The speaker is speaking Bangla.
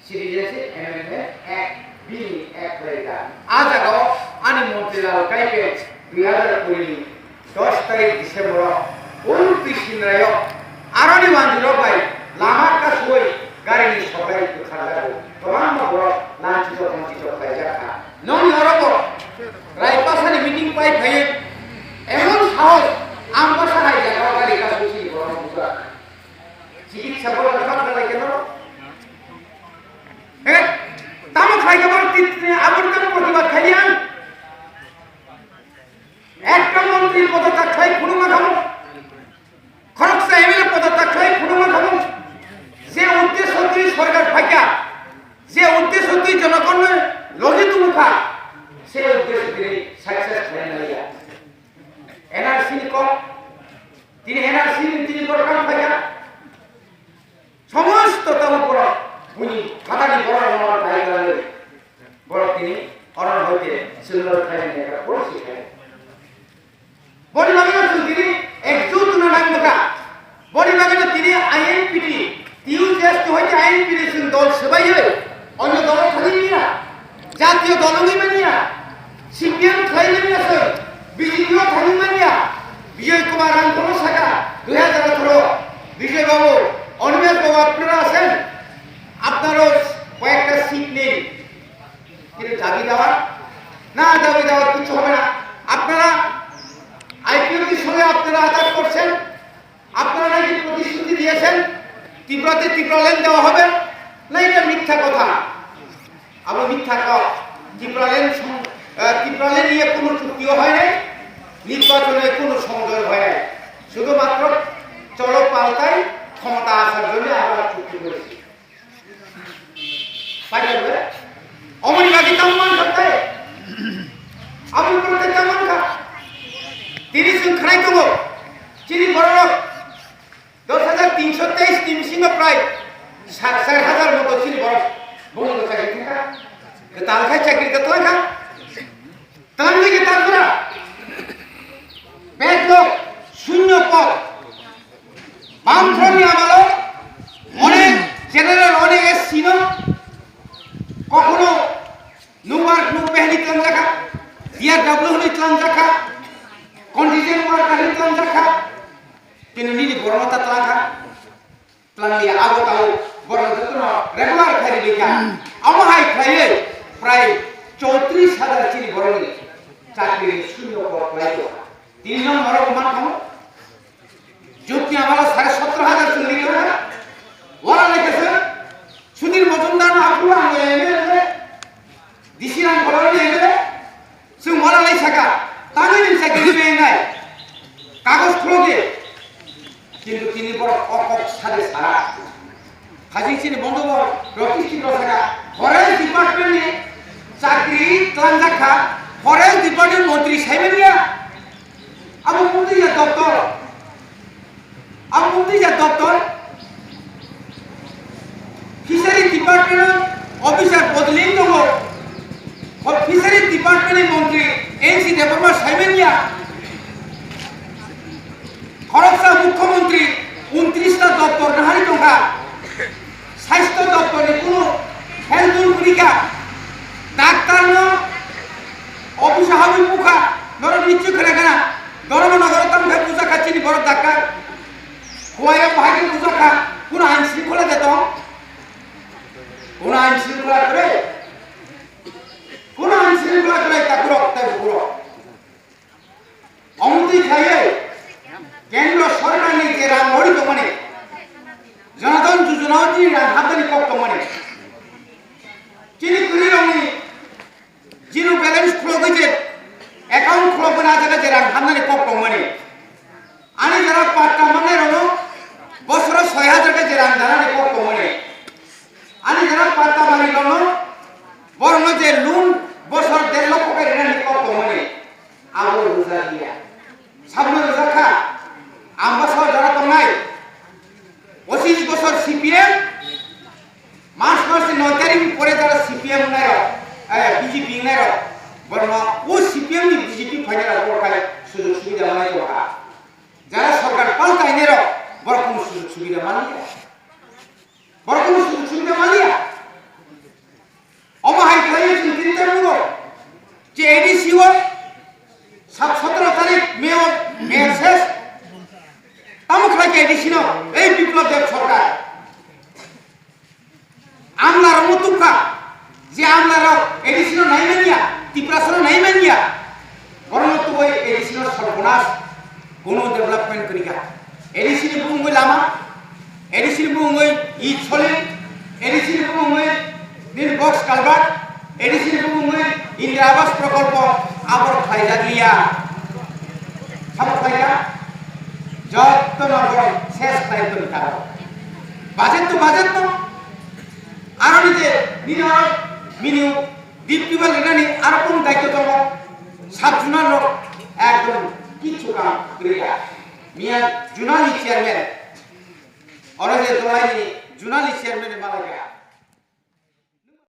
Citizenship Amendment Act Bill Act mereka. Ajago ani Montreal Kaipet 2020 10 tarik Desember 29 rayo aroni manjiro bai lama kasoi gari ni sobai itu khalago tamam boro lanci to khaja non yoroko rai pasani meeting pai bhaye emon sahos am pasai jaga gari kasoi boro buka চিকিৎসা বড় কথা লাগে কেন তাম খাই খাবার আবর্তন প্রতিবাদ খাইয়ান একটা মন্ত্রীর পদত্যাগ খাই ফুড়ুমা খাবো খরকসা এমএলএ পদত্যাগ খাই ফুড়ুমা খাবো যে উদ্দেশ্য তুই সরকার ফাইকা যে উদ্দেশ্য তুই জনগণের লজিত মুখা সে উদ্দেশ্য তিনি সাকসেস হয় না এনআরসি কম তিনি এনআরসি তিনি প্রোগ্রাম ফাইকা সমস্ত তমপুর উনি খাতাটি বড় বড় টাইগারে বড় তিনি অরণ হইতে সিলভার খাইলেন একটা বড় শিখায় বড়ি বাগানে তিনি একজুট না নামকা বড়ি বাগানে তিনি আইএনপিটি টিউজেস্ট হইতে আইএনপিটি সিং দল সেবাইয়ে অন্য দল খাইলিয়া জাতীয় দলই মানিয়া সিপিএম খাইলেন আছে বিজেপিও খাইলেন মানিয়া বিজয় কুমার রামপুর শাখা 2018 বিজয় বাবু অনিমেষ বাবু আপনারা আছেন আপনারও কয়েকটা সিট নেই কিন্তু দাবি দেওয়ার না দাবি দেওয়ার কিছু হবে না আপনারা আইপিএলটির সঙ্গে আপনারা আঘাত করছেন আপনারা নাকি প্রতিশ্রুতি দিয়েছেন তীব্রতে তীব্র লেন দেওয়া হবে না এটা মিথ্যা কথা আবার মিথ্যা তীব্র লেন নিয়ে কোনো চুক্তিও হয় নাই নির্বাচনে কোনো সংযোগ হয় নাই শুধুমাত্র চলো পাল্টাই ক্ষমতা আসার জন্য আমরা চুক্তি করেছি অমরিবাদী কামান করতে আপনি করতে কামান খা তিনি খাই দেবো চিনি বড় 10,323 তিন সিংহ প্রায় 60,000 মতো চিনি বড় বন্ধু চাকরি থাকা তাল খাই চাকরিতে তো খা তার দিকে তারপরা বেদলোক শূন্য পদ বামফ্রন্ট আমলে অনেক জেনারেল অনেক এসছিল কখনো নুমার্ক নুপেহনি তন রাখা ডিআরডব্লিউ হনি তন রাখা কন্টিজেন্ট ওয়ার্কার হনি তন রাখা তিনি নিনি বর্ণতা তন রাখা প্লান দিয়ে আবো তাও বর্ণতা রেগুলার খাই লেখা আমহাই খাইয়ে প্রায় 34,000 চিনি বরণি চাকরি শূন্য পদ পাইতো 3 নম্বর মান খামো যুক্তি আমরা 17,500 শুনলি না ওরা লিখেছে সুধীর মজুমদার না আপু আমি এমএলএ দিশিরাম বলনি এমএলএ সে ওরা লাই থাকা তাই নিন চাকরি পেয়ে নাই কাগজ খুলে দিয়ে কিন্তু তিনি বড় অকক সাথে সারা হাজি চিনি বন্ধুবর রকিস্টি থাকা ফরেস্ট ডিপার্টমেন্টে চাকরি ট্রানজাক্কা ফরেস্ট ডিপার্টমেন্ট মন্ত্রী সাইবেনিয়া আবু মন্ত্রী দপ্তর দপ্তর ফিশারি ডিপার্টমেন্ট অফিসার বদলিং দङ ফিশারি ডিপার্টমেন্ট মন্ত্রী এনসি দেববর্মা সাইবেনিয়া খরকসা মুখ্যমন্ত্রী 29টা দপ্তর নাহারি দङা স্বাস্থ্য দপ্তরে কোনো হেলথ পরীক্ষা ডাক্তার ন অফিস হাবি মুখা নর নিশ্চয় করে কেনা ধর্মনগর তামখা পূজা খাচ্ছিনি বড় ডাক্তার হওয়ায় ভাগে পূজা খা কোন আইন শৃঙ্খলা যেত কোন আইন শৃঙ্খলা করে তাকে রক্তায় পুরো অমতি খাইয়ে কেন্দ্র সরকার নিয়ে যে রাম মরিত মানে জনধন যোজনা তিনি হাতানি কক্ত মানে চিনি কুড়ি রঙি জিরো ব্যালেন্স খুলো গেছে অ্যাকাউন্ট খুলো না জায়গা যে রাম হাতানি কক্ত মানে আনি যারা পাঁচটা মানে রঙ বছর 6,000 টাকা যে রাম ধারানি কক্ত মানে আনি যারা পাঁচটা মানে রঙ বরং যে লোন বছর 1.5 লক্ষ টাকা ঋণ কক্ত মানে আবো রোজা দিয়া সামনে রোজা খা আমবাসর যারা তো নাই 25 বছর সিপিএম মাস 9 তারিখ পরে যারা সিপিএম নাই বিজেপি নাই বরং ও সিপিএম নি বিজেপি ফাইনাল করকালে সুযোগ সুবিধা নাই তো যারা সরকার পাল্টাই নের বড় কোন সুযোগ সুবিধা মানিয়া বড় কোন সুযোগ সুবিধা মানিয়া আমলার মতুকা যে আমলার এডিসিনো নাই মানিয়া ত্রিপুরাসনো নাই মানিয়া বরণত ওই এডিসিনো সর্বনাশ কোনো ডেভেলপমেন্ট করিকা এডিসিনি বুঙ্গই লামা এডিসিনি বুঙ্গই ইট ছলে এডিসিনি বুঙ্গই নীল বক্স কালভার্ট এডিসিনি বুঙ্গই ইন্দিরা আবাস প্রকল্প আবর খাইজাগলিয়া সাবর খাইয়া যত নগর শেষ খাইতো নিতার বাজেট তো আরো নিজে বিনিয়োগ বিনিয়োগ দ্বীপ টিউবওয়েল এখানে আরো কোন দায়িত্ব দেব সাত জুনার লোক একদম কিছু কাম করিয়া মিয়া জুনালি চেয়ারম্যান অরজে দোয়াইনি জুনালি চেয়ারম্যানের মালাকা